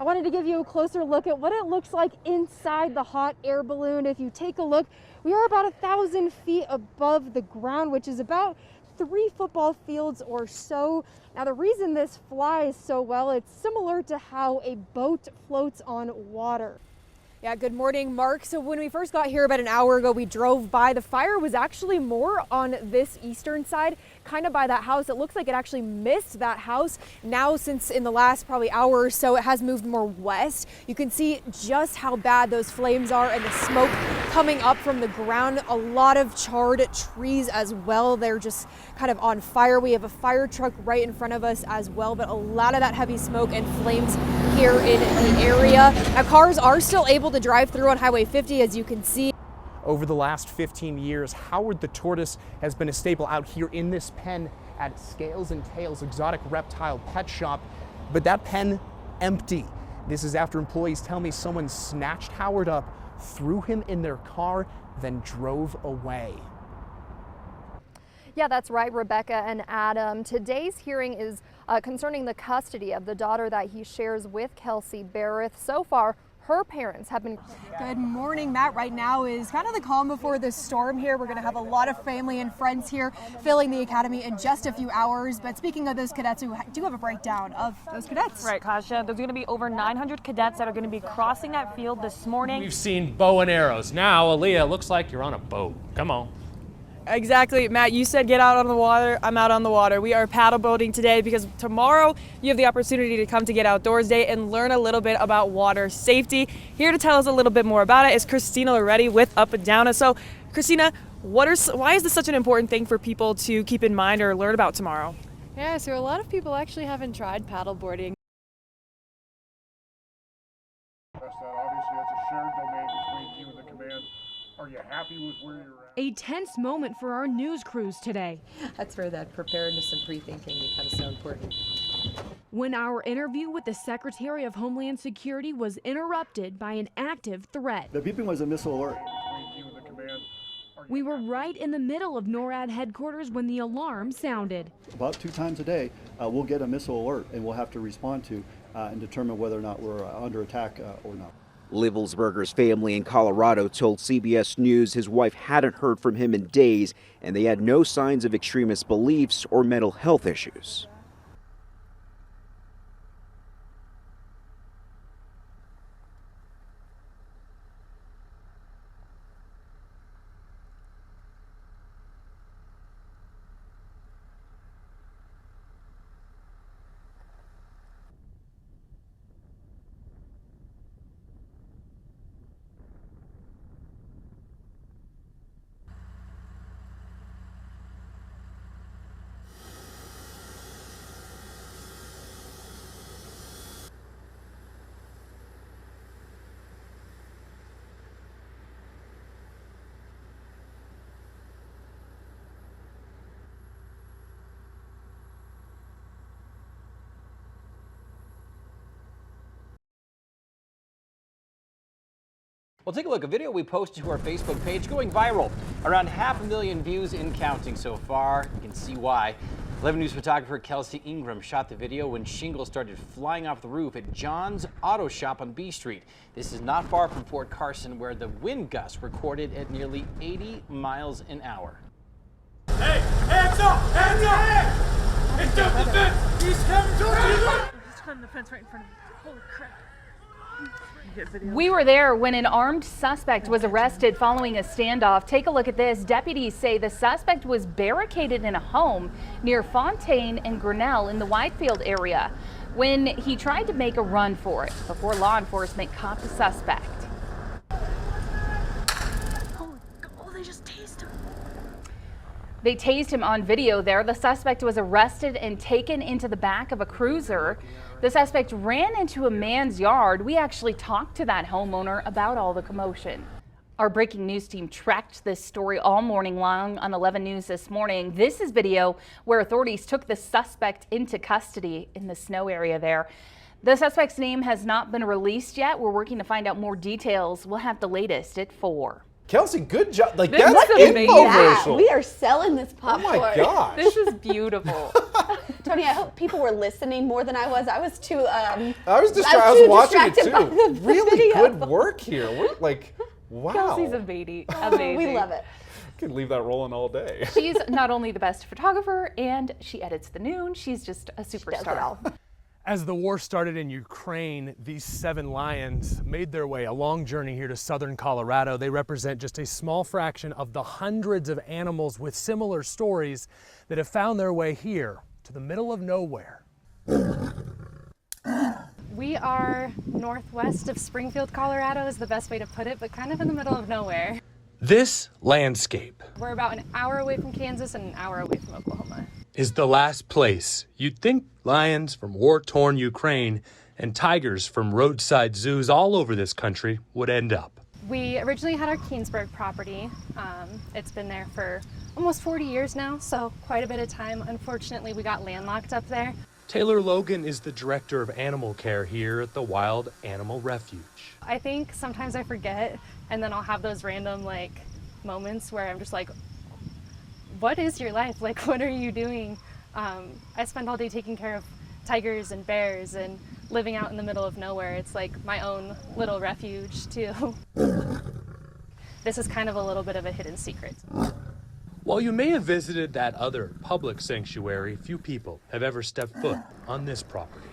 I wanted to give you a closer look at what it looks like inside the hot air balloon. If you take a look, we are about 1,000 feet above the ground, which is about 3 football fields or so. Now, the reason this flies so well, it's similar to how a boat floats on water. Yeah, good morning, Mark. So when we first got here about an hour ago, we drove by. The fire was actually more on this eastern side, kind of by that house. It looks like it actually missed that house. Now, since in the last probably hour or so, it has moved more west. You can see just how bad those flames are and the smoke coming up from the ground. A lot of charred trees as well. They're just kind of on fire. We have a fire truck right in front of us as well, but a lot of that heavy smoke and flames here in the area. Now, cars are still able to drive through on Highway 50, as you can see. Over the last 15 years, Howard the tortoise has been a staple out here in this pen at Scales and Tails Exotic Reptile Pet Shop, but that pen empty. This is after employees tell me someone snatched Howard up, threw him in their car, then drove away. Yeah, that's right, Rebecca and Adam. Today's hearing is concerning the custody of the daughter that he shares with Kelsie Barrett. So far, her parents have been. Good morning, Matt. Right now is kind of the calm before the storm here. We're going to have a lot of family and friends here filling the academy in just a few hours. But speaking of those cadets, we do have a breakdown of those cadets. Right, Kasha. There's going to be over 900 cadets that are going to be crossing that field this morning. We've seen bow and arrows. Now, Aaliyah, it looks like you're on a boat. Come on. Exactly, Matt, you said get out on the water. I'm out on the water. We are paddle boating today because tomorrow you have the opportunity to come to Get Outdoors Day and learn a little bit about water safety. Here to tell us a little bit more about it is Christina Loretti with Up and Down. So, Christina, why is this such an important thing for people to keep in mind or learn about tomorrow? Yeah, so a lot of people actually haven't tried paddle boarding. Obviously, that's a shared domain between you and the command. Are you happy with where you're at? A tense moment for our news crews today. That's where that preparedness and pre-thinking becomes so important. When our interview with the Secretary of Homeland Security was interrupted by an active threat. The beeping was a missile alert. Between you and the command. We were right in the middle of NORAD headquarters when the alarm sounded. About 2 times a day, we'll get a missile alert and we'll have to respond to and determine whether or not we're under attack or not. Livelsberger's family in Colorado told CBS News his wife hadn't heard from him in days, and they had no signs of extremist beliefs or mental health issues. Well, take a look. A video we posted to our Facebook page going viral. Around 500,000 views and counting so far. You can see why. 11 News photographer Kelsie Ingram shot the video when shingles started flying off the roof at John's Auto Shop on B Street. This is not far from Fort Carson, where the wind gusts recorded at nearly 80 miles an hour. Hey, hands up! Hands up! It's up the fence! He's coming towards you! He's climbing the fence right in front of me. Holy crap. We were there when an armed suspect was arrested following a standoff. Take a look at this. Deputies say the suspect was barricaded in a home near Fontaine and Grinnell in the Whitefield area when he tried to make a run for it before law enforcement caught the suspect. Oh, they just tased him. They tased him on video there. The suspect was arrested and taken into the back of a cruiser. The suspect ran into a man's yard. We actually talked to that homeowner about all the commotion. Our breaking news team tracked this story all morning long on 11 News this morning. This is video where authorities took the suspect into custody in the snow area there. The suspect's name has not been released yet. We're working to find out more details. We'll have the latest at 4. Kelsie, good job. Like, that's infomercial. We are selling this popcorn. Oh my gosh. This is beautiful. Tony, I hope people were listening more than I was. I was too. I was watching it too. Really video. good work here. Wow. Kelsie's amazing. Amazing. We love it. Could leave that rolling all day. She's not only the best photographer, and she edits the Noon. She's just a superstar. She does it all. As the war started in Ukraine, these 7 lions made their way a long journey here to southern Colorado. They represent just a small fraction of the hundreds of animals with similar stories that have found their way here to the middle of nowhere. We are northwest of Springfield, Colorado is the best way to put it, but kind of in the middle of nowhere. This landscape We're about an hour away from Kansas and an hour away from Oklahoma. is the last place you'd think lions from war-torn Ukraine and tigers from roadside zoos all over this country would end up. We originally had our Keensburg property. It's been there for almost 40 years now, so quite a bit of time. Unfortunately, we got landlocked up there. Taylor Logan is the director of animal care here at the Wild Animal Refuge. I think sometimes I forget, and then I'll have those random moments where I'm just like, what is your life? What are you doing? I spend all day taking care of tigers and bears and living out in the middle of nowhere. It's like my own little refuge too. This is kind of a little bit of a hidden secret. While you may have visited that other public sanctuary, few people have ever stepped foot on this property.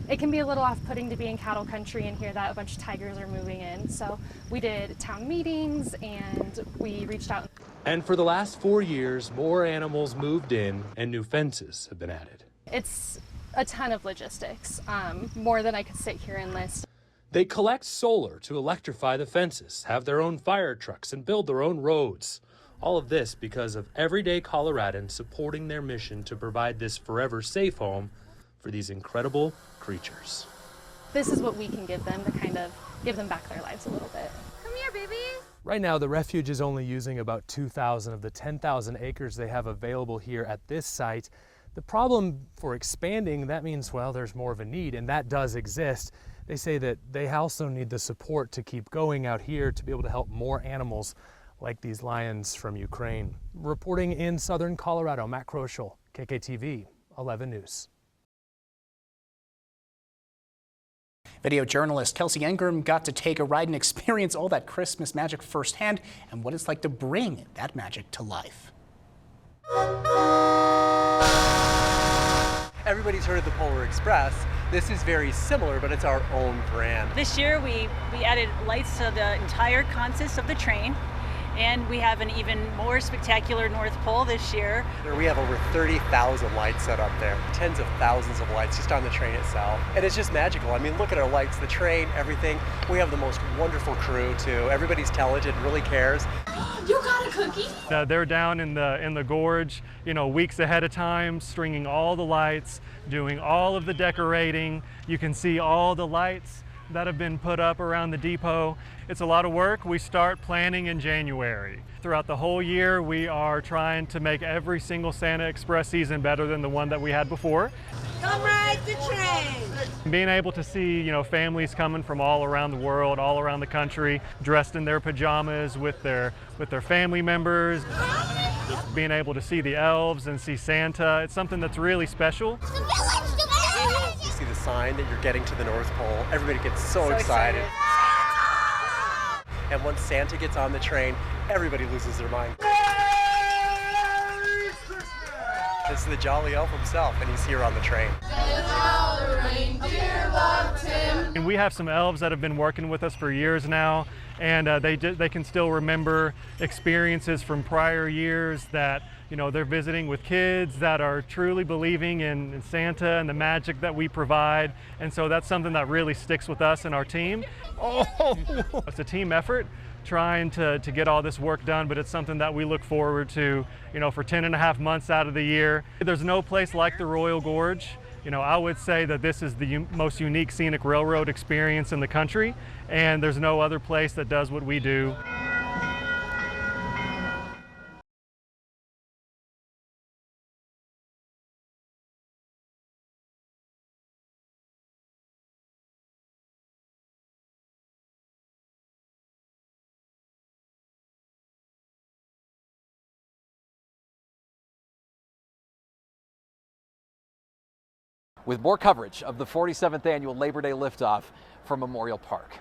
It can be a little off-putting to be in cattle country and hear that a bunch of tigers are moving in. So we did town meetings and we reached out. And for the last 4 years, more animals moved in and new fences have been added. It's a ton of logistics, more than I could sit here and list. They collect solar to electrify the fences, have their own fire trucks, and build their own roads. All of this because of everyday Coloradans supporting their mission to provide this forever safe home for these incredible creatures. This is what we can give them to kind of give them back their lives a little bit. Come here, baby. Right now, the refuge is only using about 2,000 of the 10,000 acres they have available here at this site. The problem for expanding, that means, well, there's more of a need, and that does exist. They say that they also need the support to keep going out here to be able to help more animals like these lions from Ukraine. Reporting in southern Colorado, Matt Kroschel, KKTV 11 News. Video journalist Kelsie Ingram got to take a ride and experience all that Christmas magic firsthand and what it's like to bring that magic to life. Everybody's heard of the Polar Express. This is very similar, but it's our own brand. This year we added lights to the entire consist of the train. And we have an even more spectacular North Pole this year. We have over 30,000 lights set up there, tens of thousands of lights just on the train itself. And it's just magical. I mean, look at our lights, the train, everything. We have the most wonderful crew too. Everybody's talented, really cares. You got a cookie? They're down in the gorge, weeks ahead of time, stringing all the lights, doing all of the decorating. You can see all the lights that have been put up around the depot. It's a lot of work. We start planning in January. Throughout the whole year, we are trying to make every single Santa Express season better than the one that we had before. Come ride the train! Being able to see, families coming from all around the world, all around the country, dressed in their pajamas with their family members. Being able to see the elves and see Santa, it's something that's really special. You see the sign that you're getting to the North Pole. Everybody gets so excited. And once Santa gets on the train, everybody loses their mind. This is the jolly elf himself, and he's here on the train. And we have some elves that have been working with us for years now, and they can still remember experiences from prior years that they're visiting with kids that are truly believing in Santa and the magic that we provide. And so that's something that really sticks with us and our team. It's a team effort trying to get all this work done, but it's something that we look forward to, for 10.5 months out of the year. There's no place like the Royal Gorge. I would say that this is the most unique scenic railroad experience in the country, and there's no other place that does what we do. with more coverage of the 47th annual Labor Day liftoff from Memorial Park.